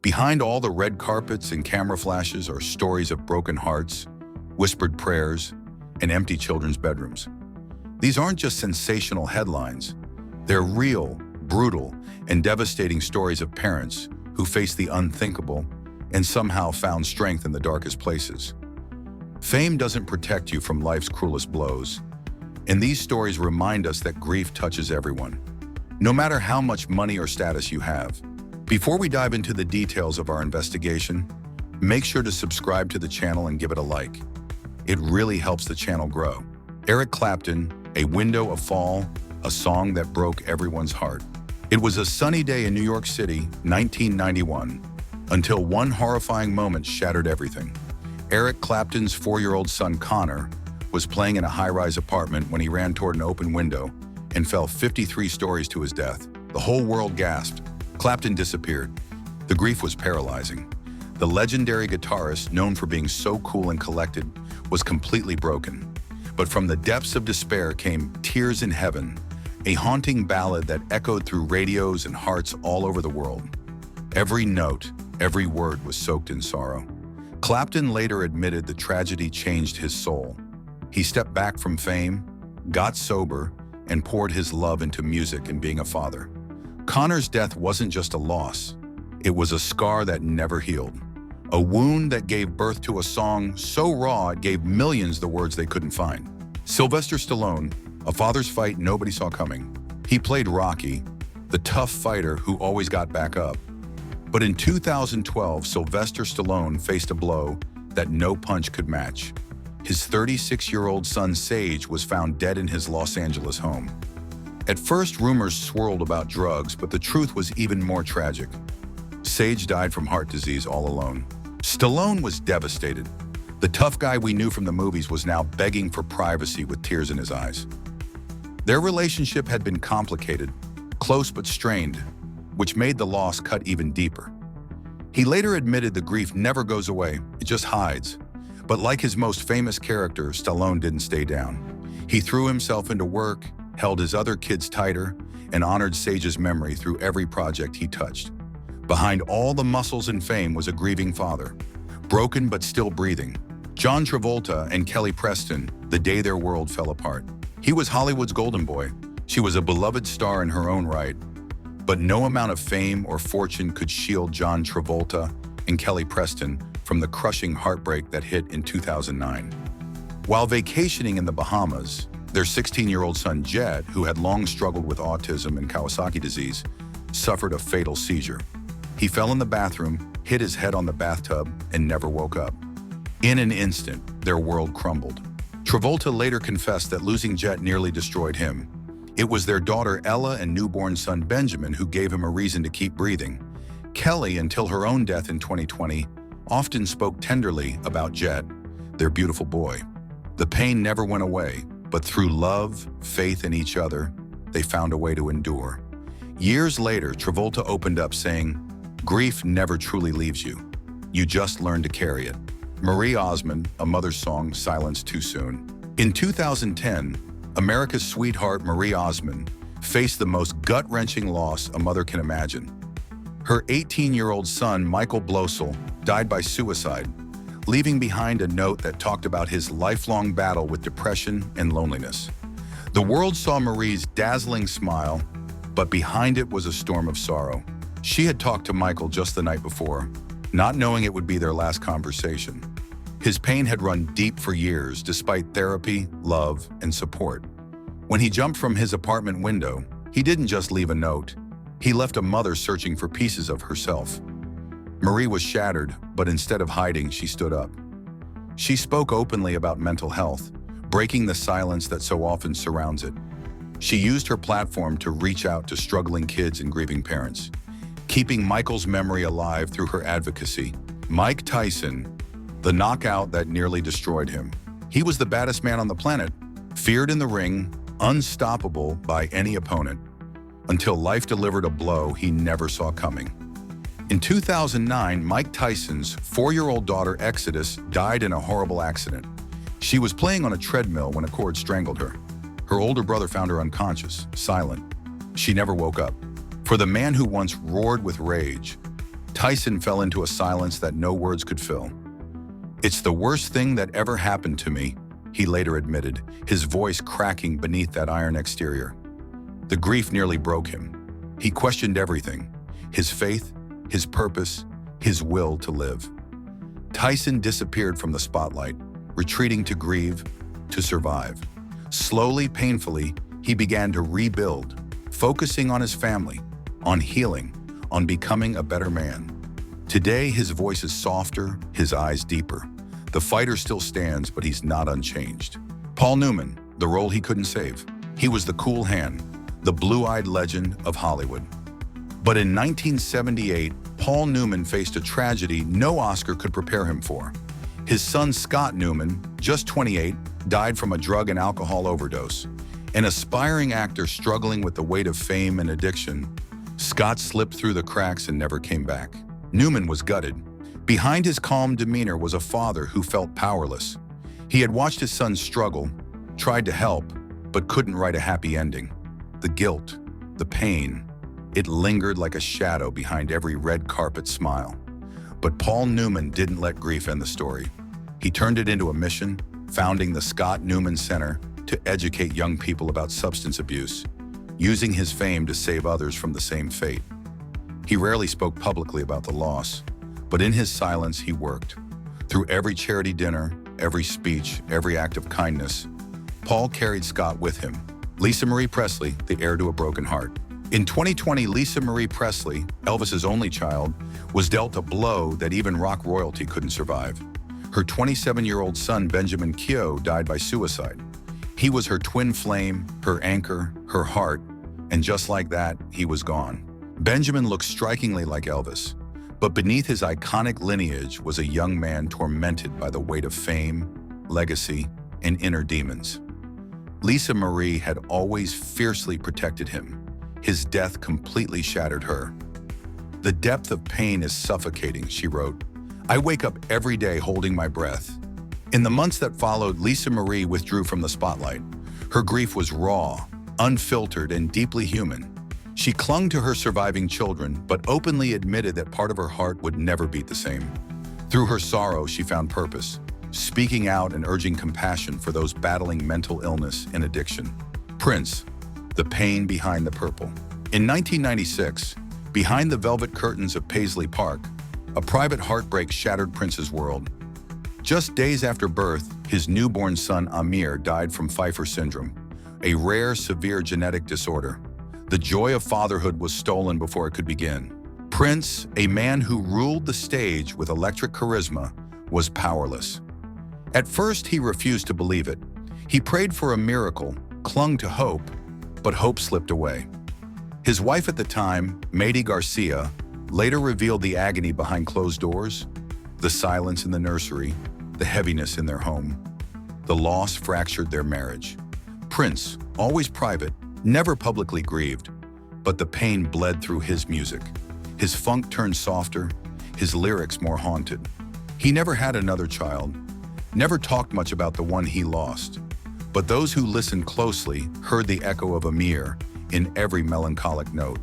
Behind all the red carpets and camera flashes are stories of broken hearts, whispered prayers, and empty children's bedrooms. These aren't just sensational headlines. They're real, brutal, and devastating stories of parents who faced the unthinkable and somehow found strength in the darkest places. Fame doesn't protect you from life's cruelest blows, and these stories remind us that grief touches everyone, no matter how much money or status you have. Before we dive into the details of our investigation, make sure to subscribe to the channel and give it a like. It really helps the channel grow. Eric Clapton, A Window of Fall, a song that broke everyone's heart. It was a sunny day in New York City, 1991, until one horrifying moment shattered everything. Eric Clapton's 4-year-old son, Connor, was playing in a high-rise apartment when he ran toward an open window and fell 53 stories to his death. The whole world gasped. Clapton disappeared. The grief was paralyzing. The legendary guitarist, known for being so cool and collected, was completely broken. But from the depths of despair came Tears in Heaven, a haunting ballad that echoed through radios and hearts all over the world. Every note, every word was soaked in sorrow. Clapton later admitted the tragedy changed his soul. He stepped back from fame, got sober, and poured his love into music and being a father. Connor's death wasn't just a loss. It was a scar that never healed. A wound that gave birth to a song so raw it gave millions the words they couldn't find. Sylvester Stallone, a father's fight nobody saw coming. He played Rocky, the tough fighter who always got back up. But in 2012, Sylvester Stallone faced a blow that no punch could match. His 36-year-old son, Sage, was found dead in his Los Angeles home. At first, rumors swirled about drugs, but the truth was even more tragic. Sage died from heart disease all alone. Stallone was devastated. The tough guy we knew from the movies was now begging for privacy with tears in his eyes. Their relationship had been complicated, close but strained, which made the loss cut even deeper. He later admitted the grief never goes away, it just hides. But like his most famous character, Stallone didn't stay down. He threw himself into work, held his other kids tighter, and honored Sage's memory through every project he touched. Behind all the muscles and fame was a grieving father, broken but still breathing. John Travolta and Kelly Preston, the day their world fell apart. He was Hollywood's golden boy. She was a beloved star in her own right. But no amount of fame or fortune could shield John Travolta and Kelly Preston from the crushing heartbreak that hit in 2009. While vacationing in the Bahamas, their 16-year-old son Jed, who had long struggled with autism and Kawasaki disease, suffered a fatal seizure. He fell in the bathroom, hit his head on the bathtub, and never woke up. In an instant, their world crumbled. Travolta later confessed that losing Jed nearly destroyed him. It was their daughter Ella and newborn son Benjamin who gave him a reason to keep breathing. Kelly, until her own death in 2020, often spoke tenderly about Jed, their beautiful boy. The pain never went away, but through love, faith in each other, they found a way to endure. Years later, Travolta opened up saying, "Grief never truly leaves you. You just learn to carry it." Marie Osmond, a mother's song, silenced too soon. In 2010, America's sweetheart Marie Osmond faced the most gut-wrenching loss a mother can imagine. Her 18-year-old son, Michael Blosel, died by suicide, leaving behind a note that talked about his lifelong battle with depression and loneliness. The world saw Marie's dazzling smile, but behind it was a storm of sorrow. She had talked to Michael just the night before, not knowing it would be their last conversation. His pain had run deep for years, despite therapy, love, and support. When he jumped from his apartment window, he didn't just leave a note. He left a mother searching for pieces of herself. Marie was shattered, but instead of hiding, she stood up. She spoke openly about mental health, breaking the silence that so often surrounds it. She used her platform to reach out to struggling kids and grieving parents, keeping Michael's memory alive through her advocacy. Mike Tyson, the knockout that nearly destroyed him. He was the baddest man on the planet, feared in the ring, unstoppable by any opponent, until life delivered a blow he never saw coming. In 2009, Mike Tyson's 4-year-old daughter, Exodus, died in a horrible accident. She was playing on a treadmill when a cord strangled her. Her older brother found her unconscious, silent. She never woke up. For the man who once roared with rage, Tyson fell into a silence that no words could fill. "It's the worst thing that ever happened to me," he later admitted, his voice cracking beneath that iron exterior. The grief nearly broke him. He questioned everything: his faith, his purpose, his will to live. Tyson disappeared from the spotlight, retreating to grieve, to survive. Slowly, painfully, he began to rebuild, focusing on his family, on healing, on becoming a better man. Today, his voice is softer, his eyes deeper. The fighter still stands, but he's not unchanged. Paul Newman, the role he couldn't save. He was the cool hand, the blue-eyed legend of Hollywood. But in 1978, Paul Newman faced a tragedy no Oscar could prepare him for. His son Scott Newman, just 28, died from a drug and alcohol overdose. An aspiring actor struggling with the weight of fame and addiction, Scott slipped through the cracks and never came back. Newman was gutted. Behind his calm demeanor was a father who felt powerless. He had watched his son struggle, tried to help, but couldn't write a happy ending. The guilt, the pain, it lingered like a shadow behind every red carpet smile. But Paul Newman didn't let grief end the story. He turned it into a mission, founding the Scott Newman Center to educate young people about substance abuse, using his fame to save others from the same fate. He rarely spoke publicly about the loss, but in his silence he worked. Through every charity dinner, every speech, every act of kindness, Paul carried Scott with him. Lisa Marie Presley, the heir to a broken heart. In 2020, Lisa Marie Presley, Elvis's only child, was dealt a blow that even rock royalty couldn't survive. Her 27-year-old son, Benjamin Keough, died by suicide. He was her twin flame, her anchor, her heart, and just like that, he was gone. Benjamin looked strikingly like Elvis, but beneath his iconic lineage was a young man tormented by the weight of fame, legacy, and inner demons. Lisa Marie had always fiercely protected him. His death completely shattered her. "The depth of pain is suffocating," she wrote. "I wake up every day holding my breath." In the months that followed, Lisa Marie withdrew from the spotlight. Her grief was raw, unfiltered, and deeply human. She clung to her surviving children, but openly admitted that part of her heart would never beat the same. Through her sorrow, she found purpose, speaking out and urging compassion for those battling mental illness and addiction. Prince, the pain behind the purple. In 1996, behind the velvet curtains of Paisley Park, a private heartbreak shattered Prince's world. Just days after birth, his newborn son Amiir died from Pfeiffer syndrome, a rare, severe genetic disorder. The joy of fatherhood was stolen before it could begin. Prince, a man who ruled the stage with electric charisma, was powerless. At first, he refused to believe it. He prayed for a miracle, clung to hope, but hope slipped away. His wife at the time, Maddie Garcia, later revealed the agony behind closed doors, the silence in the nursery, the heaviness in their home. The loss fractured their marriage. Prince, always private, never publicly grieved, but the pain bled through his music. His funk turned softer, his lyrics more haunted. He never had another child, never talked much about the one he lost. But those who listened closely heard the echo of Amiir in every melancholic note.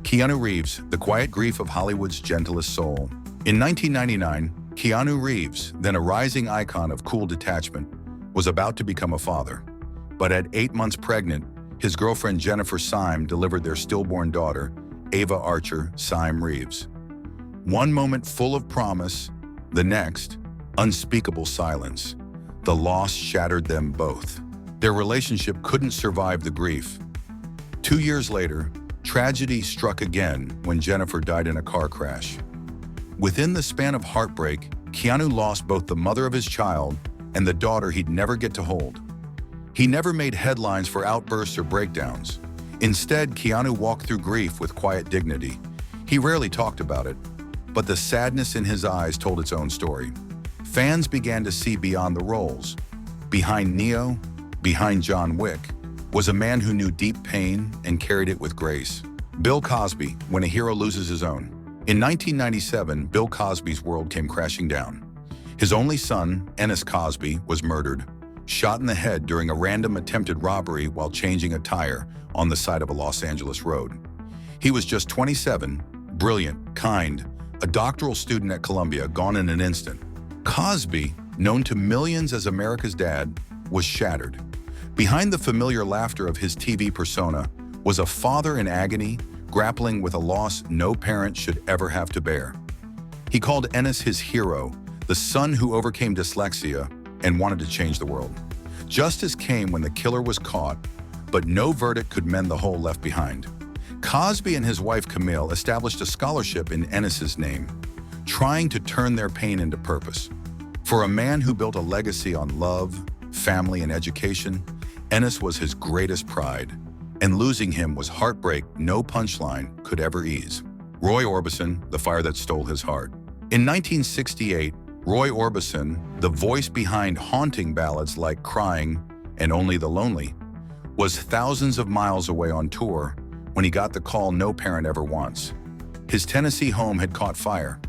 Keanu Reeves, the quiet grief of Hollywood's gentlest soul. In 1999, Keanu Reeves, then a rising icon of cool detachment, was about to become a father. But at 8 months pregnant, his girlfriend Jennifer Syme delivered their stillborn daughter, Ava Archer Syme Reeves. One moment full of promise, the next, unspeakable silence. The loss shattered them both. Their relationship couldn't survive the grief. 2 years later, tragedy struck again when Jennifer died in a car crash. Within the span of heartbreak, Keanu lost both the mother of his child and the daughter he'd never get to hold. He never made headlines for outbursts or breakdowns. Instead, Keanu walked through grief with quiet dignity. He rarely talked about it, but the sadness in his eyes told its own story. Fans began to see beyond the roles. Behind Neo, behind John Wick, was a man who knew deep pain and carried it with grace. Bill Cosby, When a Hero Loses His Own. In 1997, Bill Cosby's world came crashing down. His only son, Ennis Cosby, was murdered, shot in the head during a random attempted robbery while changing a tire on the side of a Los Angeles road. He was just 27, brilliant, kind, a doctoral student at Columbia, gone in an instant. Cosby, known to millions as America's dad, was shattered. Behind the familiar laughter of his TV persona was a father in agony, grappling with a loss no parent should ever have to bear. He called Ennis his hero, the son who overcame dyslexia and wanted to change the world. Justice came when the killer was caught, but no verdict could mend the hole left behind. Cosby and his wife Camille established a scholarship in Ennis's name, trying to turn their pain into purpose. For a man who built a legacy on love, family, and education, Ennis was his greatest pride, and losing him was heartbreak no punchline could ever ease. Roy Orbison, the fire that stole his heart. In 1968, Roy Orbison, the voice behind haunting ballads like Crying and Only the Lonely, was thousands of miles away on tour when he got the call no parent ever wants. His Tennessee home had caught fire.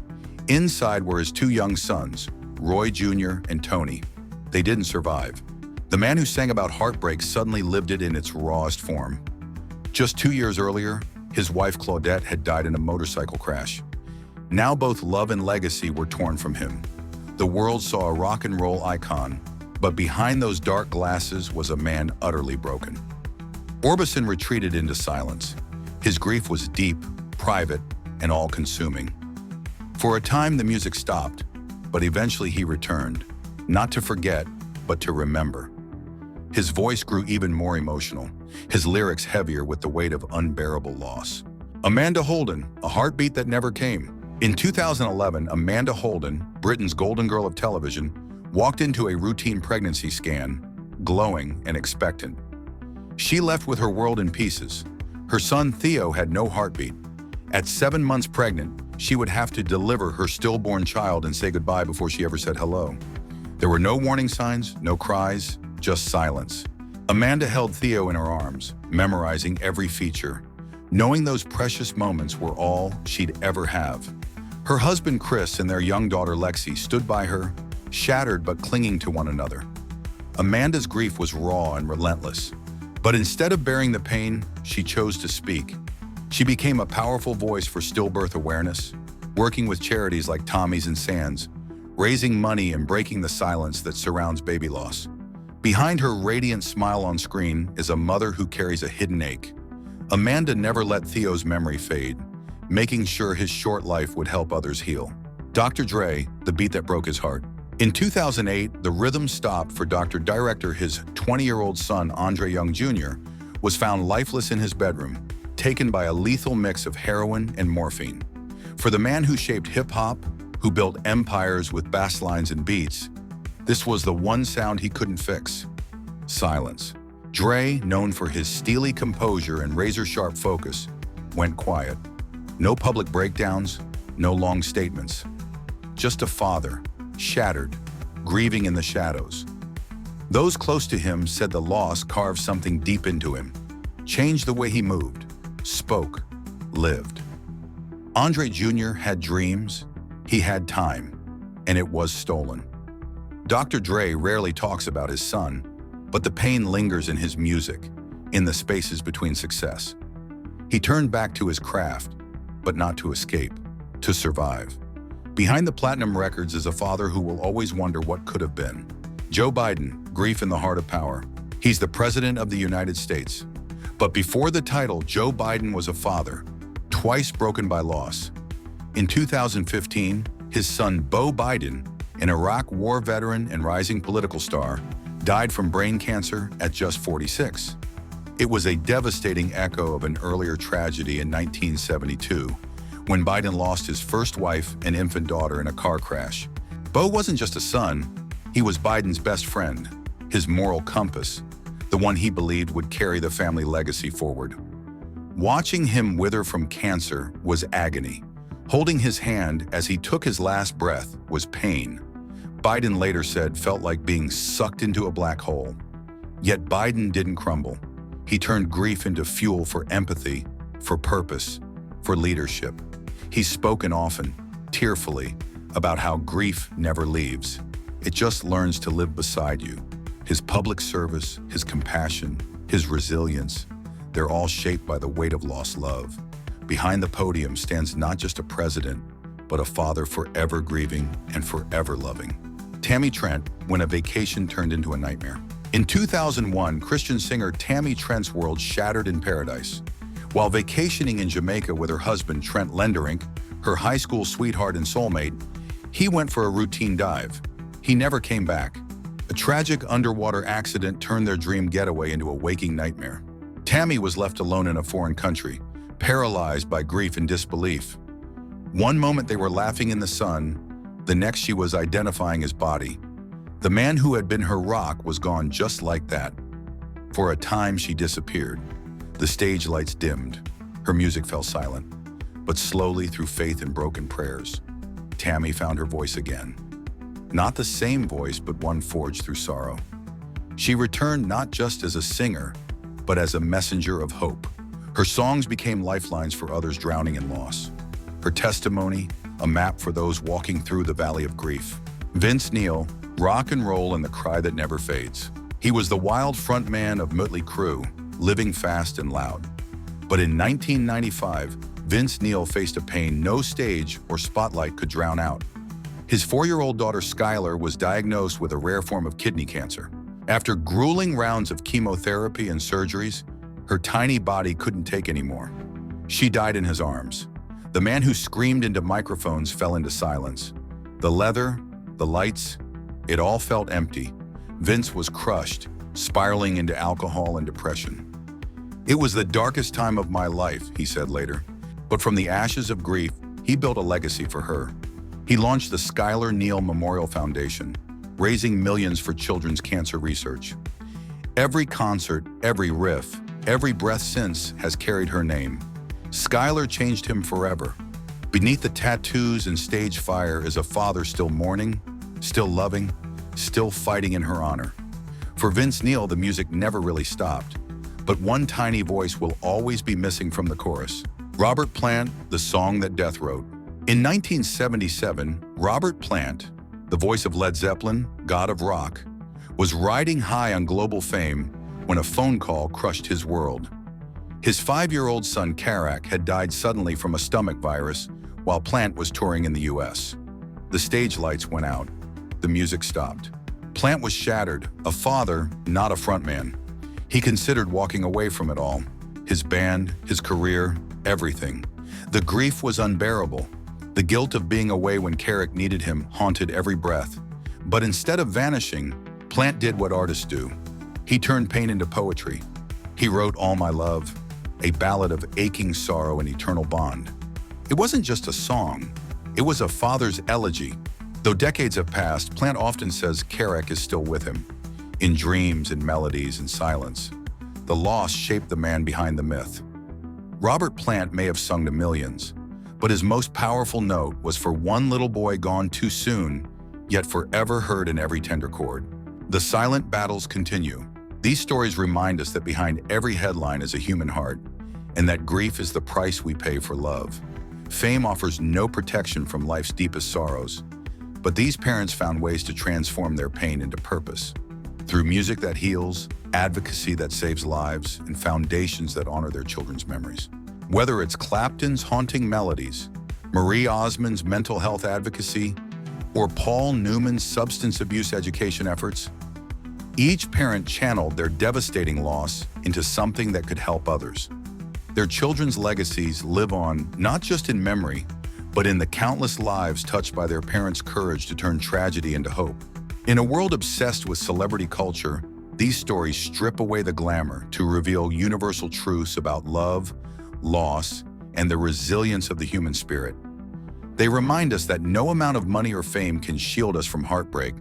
Inside were his two young sons, Roy Jr. and Tony. They didn't survive. The man who sang about heartbreak suddenly lived it in its rawest form. Just 2 years earlier, his wife Claudette had died in a motorcycle crash. Now both love and legacy were torn from him. The world saw a rock and roll icon, but behind those dark glasses was a man utterly broken. Orbison retreated into silence. His grief was deep, private, and all-consuming. For a time, the music stopped, but eventually he returned, not to forget, but to remember. His voice grew even more emotional, his lyrics heavier with the weight of unbearable loss. Amanda Holden, a heartbeat that never came. In 2011, Amanda Holden, Britain's golden girl of television, walked into a routine pregnancy scan, glowing and expectant. She left with her world in pieces. Her son Theo had no heartbeat. At 7 months pregnant, she would have to deliver her stillborn child and say goodbye before she ever said hello. There were no warning signs, no cries, just silence. Amanda held Theo in her arms, memorizing every feature, knowing those precious moments were all she'd ever have. Her husband Chris and their young daughter Lexi stood by her, shattered but clinging to one another. Amanda's grief was raw and relentless, but instead of bearing the pain, she chose to speak. She became a powerful voice for stillbirth awareness, working with charities like Tommy's and Sands, raising money and breaking the silence that surrounds baby loss. Behind her radiant smile on screen is a mother who carries a hidden ache. Amanda never let Theo's memory fade, making sure his short life would help others heal. Dr. Dre, the beat that broke his heart. In 2008, the rhythm stopped for Dr. Director. His 20-year-old son, Andre Young Jr., was found lifeless in his bedroom, taken by a lethal mix of heroin and morphine. For the man who shaped hip-hop, who built empires with bass lines and beats, this was the one sound he couldn't fix: silence. Dre, known for his steely composure and razor-sharp focus, went quiet. No public breakdowns, no long statements. Just a father, shattered, grieving in the shadows. Those close to him said the loss carved something deep into him, changed the way he moved, spoke, lived. Andre Jr. had dreams, he had time, and it was stolen. Dr. Dre rarely talks about his son, but the pain lingers in his music, in the spaces between success. He turned back to his craft, but not to escape, to survive. Behind the platinum records is a father who will always wonder what could have been. Joe Biden, grief in the heart of power. He's the President of the United States. But before the title, Joe Biden was a father, twice broken by loss. In 2015, his son Beau Biden, an Iraq war veteran and rising political star, died from brain cancer at just 46. It was a devastating echo of an earlier tragedy in 1972, when Biden lost his first wife and infant daughter in a car crash. Beau wasn't just a son, he was Biden's best friend, his moral compass, the one he believed would carry the family legacy forward. Watching him wither from cancer was agony. Holding his hand as he took his last breath was pain. Biden later said felt like being sucked into a black hole. Yet Biden didn't crumble. He turned grief into fuel for empathy, for purpose, for leadership. He's spoken often, tearfully, about how grief never leaves. It just learns to live beside you. His public service, his compassion, his resilience, they're all shaped by the weight of lost love. Behind the podium stands not just a president, but a father forever grieving and forever loving. Tammy Trent, when a vacation turned into a nightmare. In 2001, Christian singer Tammy Trent's world shattered in paradise. While vacationing in Jamaica with her husband Trent Lenderink, her high school sweetheart and soulmate, he went for a routine dive. He never came back. A tragic underwater accident turned their dream getaway into a waking nightmare. Tammy was left alone in a foreign country, paralyzed by grief and disbelief. One moment they were laughing in the sun, the next she was identifying his body. The man who had been her rock was gone just like that. For a time she disappeared. The stage lights dimmed. Her music fell silent. But slowly, through faith and broken prayers, Tammy found her voice again. Not the same voice, but one forged through sorrow. She returned not just as a singer, but as a messenger of hope. Her songs became lifelines for others drowning in loss. Her testimony, a map for those walking through the valley of grief. Vince Neil, rock and roll and the cry that never fades. He was the wild frontman of Mötley Crüe, living fast and loud. But in 1995, Vince Neil faced a pain no stage or spotlight could drown out. His 4-year-old daughter Skylar was diagnosed with a rare form of kidney cancer. After grueling rounds of chemotherapy and surgeries, her tiny body couldn't take anymore. She died in his arms. The man who screamed into microphones fell into silence. The leather, the lights, it all felt empty. Vince was crushed, spiraling into alcohol and depression. "It was the darkest time of my life," he said later. But from the ashes of grief, he built a legacy for her. He launched the Skylar Neal Memorial Foundation, raising millions for children's cancer research. Every concert, every riff, every breath since has carried her name. Skylar changed him forever. Beneath the tattoos and stage fire is a father still mourning, still loving, still fighting in her honor. For Vince Neil, the music never really stopped. But one tiny voice will always be missing from the chorus. Robert Plant, The Song That Death Wrote. In 1977, Robert Plant, the voice of Led Zeppelin, God of Rock, was riding high on global fame when a phone call crushed his world. His 5-year-old son, Karak, had died suddenly from a stomach virus while Plant was touring in the US. The stage lights went out. The music stopped. Plant was shattered, a father, not a frontman. He considered walking away from it all. His band, his career, everything. The grief was unbearable. The guilt of being away when Karak needed him haunted every breath. But instead of vanishing, Plant did what artists do. He turned pain into poetry. He wrote All My Love, a ballad of aching sorrow and eternal bond. It wasn't just a song, it was a father's elegy. Though decades have passed, Plant often says Karak is still with him, in dreams and melodies and silence. The loss shaped the man behind the myth. Robert Plant may have sung to millions, but his most powerful note was for one little boy gone too soon, yet forever heard in every tender chord. The silent battles continue. These stories remind us that behind every headline is a human heart, and that grief is the price we pay for love. Fame offers no protection from life's deepest sorrows, but these parents found ways to transform their pain into purpose. Through music that heals, advocacy that saves lives, and foundations that honor their children's memories. Whether it's Clapton's haunting melodies, Marie Osmond's mental health advocacy, or Paul Newman's substance abuse education efforts, each parent channeled their devastating loss into something that could help others. Their children's legacies live on not just in memory, but in the countless lives touched by their parents' courage to turn tragedy into hope. In a world obsessed with celebrity culture, these stories strip away the glamour to reveal universal truths about love, loss, and the resilience of the human spirit. They remind us that no amount of money or fame can shield us from heartbreak,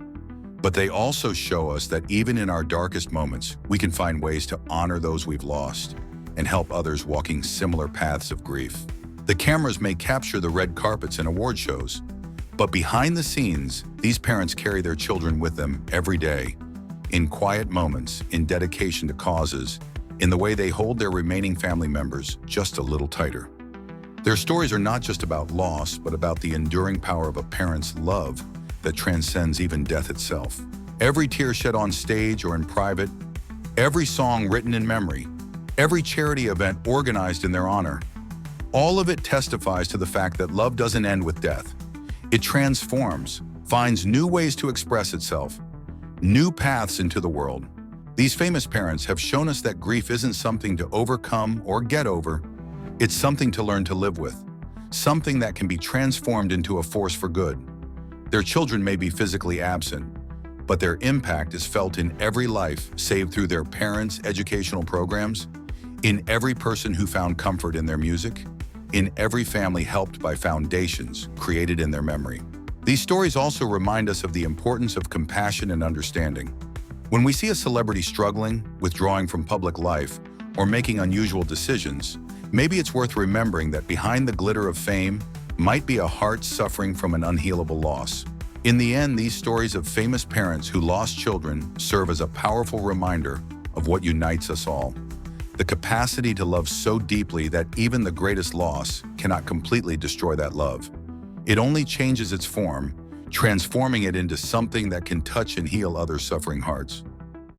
but they also show us that even in our darkest moments, we can find ways to honor those we've lost and help others walking similar paths of grief. The cameras may capture the red carpets and award shows, but behind the scenes, these parents carry their children with them every day, in quiet moments, in dedication to causes, in the way they hold their remaining family members just a little tighter. Their stories are not just about loss, but about the enduring power of a parent's love that transcends even death itself. Every tear shed on stage or in private, every song written in memory, every charity event organized in their honor, all of it testifies to the fact that love doesn't end with death. It transforms, finds new ways to express itself, new paths into the world. These famous parents have shown us that grief isn't something to overcome or get over. It's something to learn to live with, something that can be transformed into a force for good. Their children may be physically absent, but their impact is felt in every life saved through their parents' educational programs, in every person who found comfort in their music, in every family helped by foundations created in their memory. These stories also remind us of the importance of compassion and understanding. When we see a celebrity struggling, withdrawing from public life, or making unusual decisions, maybe it's worth remembering that behind the glitter of fame might be a heart suffering from an unhealable loss. In the end, these stories of famous parents who lost children serve as a powerful reminder of what unites us all: the capacity to love so deeply that even the greatest loss cannot completely destroy that love. It only changes its form, transforming it into something that can touch and heal other suffering hearts.